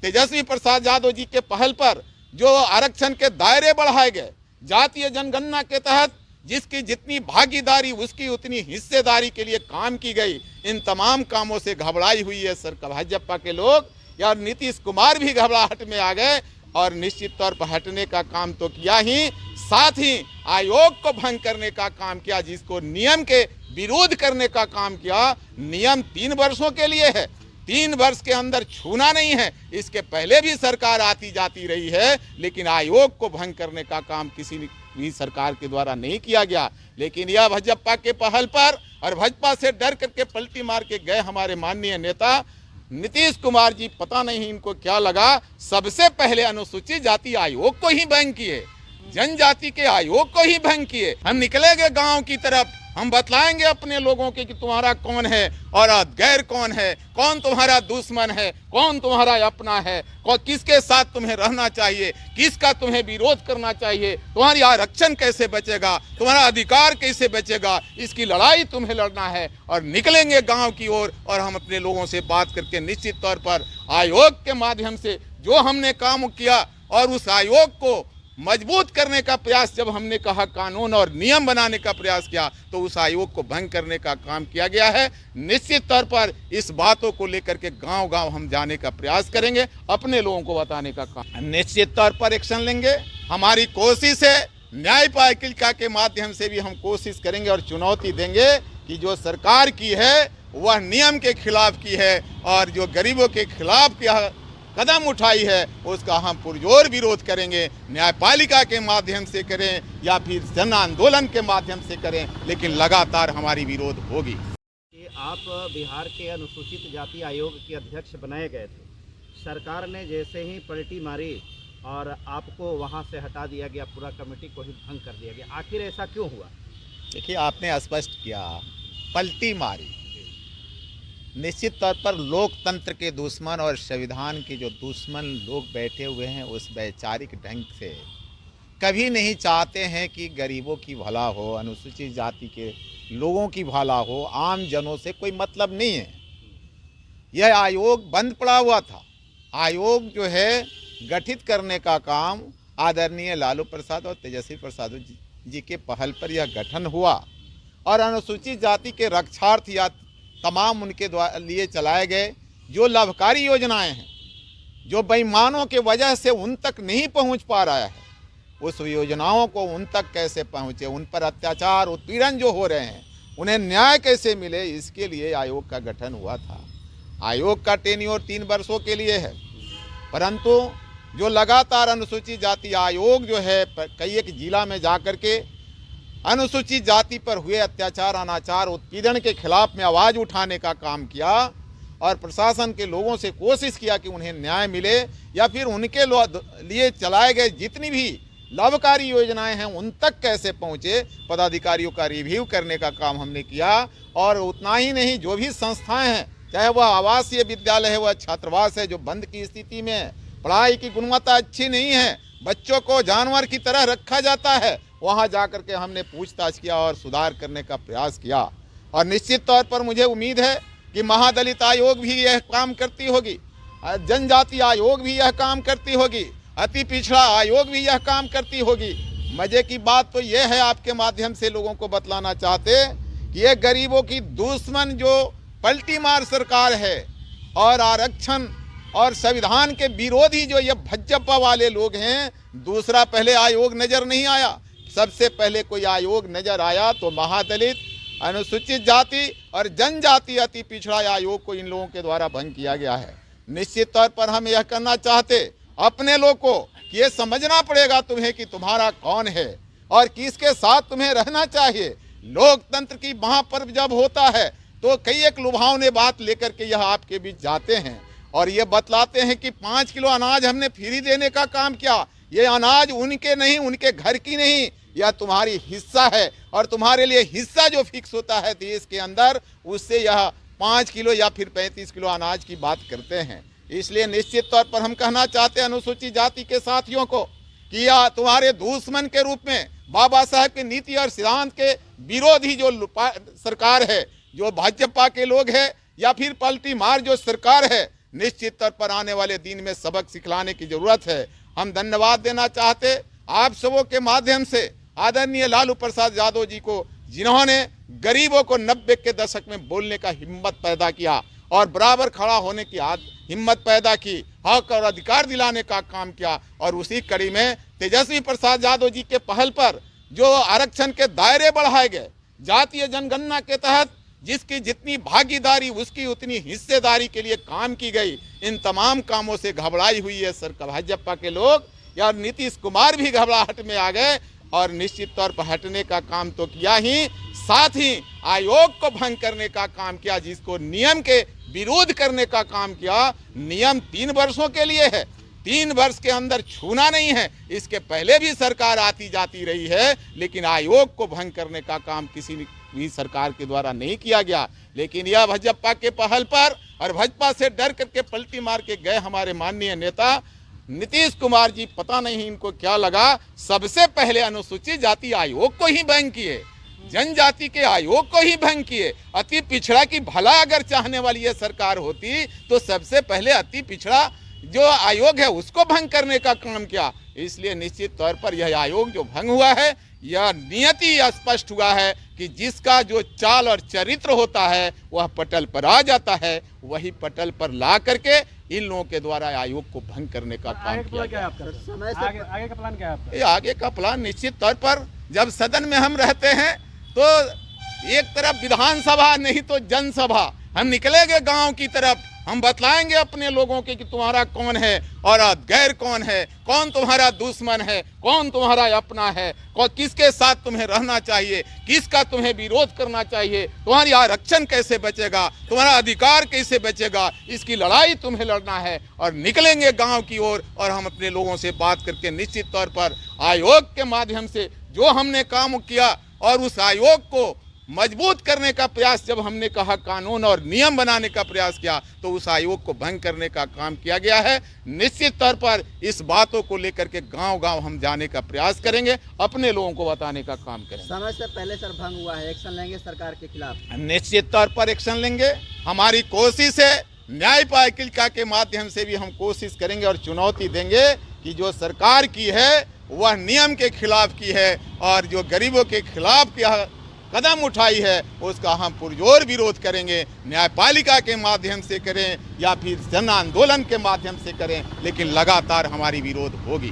तेजस्वी प्रसाद यादव जी के पहल पर जो आरक्षण के दायरे बढ़ाए गए, जातीय जनगणना के तहत जिसकी जितनी भागीदारी उसकी उतनी हिस्सेदारी के लिए काम की गई, इन तमाम कामों से घबराई हुई है सरकार, भाजपा के लोग। या नीतीश कुमार भी घबराहट में आ गए और निश्चित तौर पर हटने का काम तो किया ही, साथ ही आयोग को भंग करने का काम किया, जिसको नियम के विरोध करने का काम किया। नियम 3 वर्षों के लिए है, 3 वर्ष के अंदर छूना नहीं है। इसके पहले भी सरकार आती जाती रही है, लेकिन आयोग को भंग करने का काम किसी भी सरकार के द्वारा नहीं किया गया। लेकिन यह भाजपा के पहल पर और भाजपा से डर करके पलटी मार के गए हमारे माननीय नेता नीतीश कुमार जी, पता नहीं इनको क्या लगा, सबसे पहले अनुसूचित जाति आयोग को ही भंग किए, जनजाति के आयोग को ही भंग किए। हम निकलेंगे गांव की तरफ, हम बतलाएंगे अपने लोगों के कि तुम्हारा कौन है और गैर कौन है, कौन तुम्हारा दुश्मन है, कौन तुम्हारा अपना है, किसके साथ तुम्हें रहना चाहिए, किसका तुम्हें विरोध करना चाहिए, तुम्हारी आरक्षण कैसे बचेगा, तुम्हारा अधिकार कैसे बचेगा, इसकी लड़ाई तुम्हें लड़ना है। और निकलेंगे गांव की ओर और हम अपने लोगों से बात करके निश्चित तौर पर आयोग के माध्यम से जो हमने काम किया और उस आयोग को मजबूत करने का प्रयास, जब हमने कहा कानून और नियम बनाने का प्रयास किया, तो उस आयोग को भंग करने का काम किया गया है। निश्चित तौर पर इस बातों को लेकर के गांव-गांव हम जाने का प्रयास करेंगे, अपने लोगों को बताने का काम निश्चित तौर पर एक्शन लेंगे। हमारी कोशिश है, न्यायपालिका के माध्यम से भी हम कोशिश करेंगे और चुनौती देंगे कि जो सरकार की है वह नियम के खिलाफ की है और जो गरीबों के खिलाफ किया कदम उठाई है उसका हम पुरजोर विरोध करेंगे। न्यायपालिका के माध्यम से करें या फिर जन आंदोलन के माध्यम से करें, लेकिन लगातार हमारी विरोध होगी। आप बिहार के अनुसूचित जाति आयोग के अध्यक्ष बनाए गए थे, सरकार ने जैसे ही पलटी मारी और आपको वहां से हटा दिया गया, पूरा कमेटी को ही भंग कर दिया गया, आखिर ऐसा क्यों हुआ? देखिए, आपने स्पष्ट किया, पलटी मारी। निश्चित तौर पर लोकतंत्र के दुश्मन और संविधान के जो दुश्मन लोग बैठे हुए हैं, उस वैचारिक ढंग से कभी नहीं चाहते हैं कि गरीबों की भला हो, अनुसूचित जाति के लोगों की भला हो, आम जनों से कोई मतलब नहीं है। यह आयोग बंद पड़ा हुआ था। आयोग जो है गठित करने का काम आदरणीय लालू प्रसाद और तेजस्वी प्रसाद जी के पहल पर यह गठन हुआ और अनुसूचित जाति के रक्षार्थ या तमाम उनके लिए चलाए गए जो लाभकारी योजनाएं हैं, जो बेईमानों के वजह से उन तक नहीं पहुंच पा रहा है, उस योजनाओं को उन तक कैसे पहुंचे, उन पर अत्याचार उत्पीड़न जो हो रहे हैं उन्हें न्याय कैसे मिले, इसके लिए आयोग का गठन हुआ था। आयोग का टेन्योर 3 वर्षों के लिए है, परंतु जो लगातार अनुसूचित जाति आयोग जो है कई एक जिला में जाकर के अनुसूचित जाति पर हुए अत्याचार, अनाचार, उत्पीड़न के खिलाफ में आवाज़ उठाने का काम किया और प्रशासन के लोगों से कोशिश किया कि उन्हें न्याय मिले या फिर उनके लिए चलाए गए जितनी भी लाभकारी योजनाएं हैं उन तक कैसे पहुंचे, पदाधिकारियों का रिव्यू करने का काम हमने किया। और उतना ही नहीं, जो भी संस्थाएं हैं, चाहे वह आवासीय विद्यालय है, वह छात्रावास है जो बंद की स्थिति में है, पढ़ाई की गुणवत्ता अच्छी नहीं है, बच्चों को जानवर की तरह रखा जाता है, वहां जाकर के हमने पूछताछ किया और सुधार करने का प्रयास किया। और निश्चित तौर पर मुझे उम्मीद है कि महादलित आयोग भी यह काम करती होगी, जनजाति आयोग भी यह काम करती होगी, अति पिछड़ा आयोग भी यह काम करती होगी। मजे की बात तो यह है, आपके माध्यम से लोगों को बतलाना चाहते कि ये गरीबों की दुश्मन जो पलटी मार सरकार है और आरक्षण और संविधान के विरोधी जो ये भाजपा वाले लोग हैं, दूसरा पहले आयोग नजर नहीं आया। सबसे पहले कोई आयोग नजर आया तो महादलित, अनुसूचित जाति और जनजाति अति पिछड़ा आयोग को इन लोगों के द्वारा भंग किया गया है। निश्चित तौर पर हम यह करना चाहते अपने लोग को कि ये समझना पड़ेगा तुम्हें कि तुम्हारा कौन है और किसके साथ तुम्हें रहना चाहिए। लोकतंत्र की महापर्व जब होता है तो कई एक लुभावने बात लेकर के यह आपके बीच जाते हैं और ये बतलाते हैं कि 5 किलो अनाज हमने फ्री देने का काम किया। ये अनाज उनके नहीं, उनके घर की नहीं, यह तुम्हारी हिस्सा है और तुम्हारे लिए हिस्सा जो फिक्स होता है देश के अंदर, उससे यह 5 किलो या फिर 35 किलो अनाज की बात करते हैं। इसलिए निश्चित तौर पर हम कहना चाहते हैं अनुसूचित जाति के साथियों को कि यह तुम्हारे दुश्मन के रूप में बाबा साहब की नीति और सिद्धांत के विरोधी जो सरकार है, जो भाजपा के लोग हैं या फिर पलटी मार जो सरकार है, निश्चित तौर पर आने वाले दिन में सबक सिखलाने की जरूरत है। हम धन्यवाद देना चाहते आप सबों के माध्यम से आदरणीय लालू प्रसाद यादव जी को, जिन्होंने गरीबों को 90 के दशक में बोलने का हिम्मत पैदा किया और बराबर खड़ा होने की हिम्मत पैदा की, हक और अधिकार दिलाने का काम किया। और उसी कड़ी में तेजस्वी प्रसाद यादव जी के पहल पर जो आरक्षण के दायरे बढ़ाए गए, जातीय जनगणना के तहत जिसकी जितनी भागीदारी उसकी उतनी हिस्सेदारी के लिए काम की गई, इन तमाम कामों से घबराई हुई है सरकार भाजपा के लोग। या नीतीश कुमार भी घबराहट में आ गए और निश्चित तौर पर हटने का काम तो किया ही, साथ ही आयोग को भंग करने का काम किया, जिसको नियम के विरोध करने का काम किया। नियम 3 वर्षों के लिए है, 3 वर्ष के अंदर छूना नहीं है। इसके पहले भी सरकार आती जाती रही है, लेकिन आयोग को भंग करने का काम किसी भी सरकार के द्वारा नहीं किया गया। लेकिन यह भाजपा के पहल पर और भाजपा से डर करके पलटी मार के गए हमारे माननीय नेता नीतीश कुमार जी, पता नहीं इनको क्या लगा, सबसे पहले अनुसूचित जाति आयोग को ही भंग किए, जनजाति के आयोग को ही भंग किए। अति पिछड़ा की भला अगर चाहने वाली ये सरकार होती तो सबसे पहले अति पिछड़ा जो आयोग है उसको भंग करने का काम किया। इसलिए निश्चित तौर पर यह आयोग जो भंग हुआ है, यह नियति स्पष्ट हुआ है कि जिसका जो चाल और चरित्र होता है वह पटल पर आ जाता है, वही पटल पर ला करके इन लोगों के द्वारा आयोग को भंग करने का काम किया गया। आगे का प्लान क्या है आपका? ये आगे का प्लान निश्चित तौर पर जब सदन में हम रहते हैं तो एक तरफ विधानसभा नहीं तो जनसभा, हम निकलेंगे गांव की तरफ, हम बतलाएंगे अपने लोगों के कि तुम्हारा कौन है और गैर कौन है, कौन तुम्हारा दुश्मन है, कौन तुम्हारा अपना है, किसके साथ तुम्हें रहना चाहिए, किसका तुम्हें विरोध करना चाहिए, तुम्हारी आरक्षण कैसे बचेगा, तुम्हारा अधिकार कैसे बचेगा, इसकी लड़ाई तुम्हें लड़ना है। और निकलेंगे गांव की ओर और हम अपने लोगों से बात करके निश्चित तौर पर आयोग के माध्यम से जो हमने काम किया और उस आयोग को मजबूत करने का प्रयास, जब हमने कहा कानून और नियम बनाने का प्रयास किया तो उस आयोग को भंग करने का काम किया गया है। निश्चित तौर पर इस बातों को लेकर के गांव-गांव हम जाने का प्रयास करेंगे, अपने लोगों को बताने का काम करेंगे। समय से पहले सर भंग हुआ है, एक्शन लेंगे सरकार के खिलाफ? निश्चित तौर पर एक्शन लेंगे। हमारी कोशिश है, न्यायपालिका के माध्यम से भी हम कोशिश करेंगे और चुनौती देंगे कि जो सरकार की है वह नियम के खिलाफ की है और जो गरीबों के खिलाफ किया कदम उठाई है उसका हम पुरजोर विरोध करेंगे। न्यायपालिका के माध्यम से करें या फिर जन आंदोलन के माध्यम से करें, लेकिन लगातार हमारी विरोध होगी।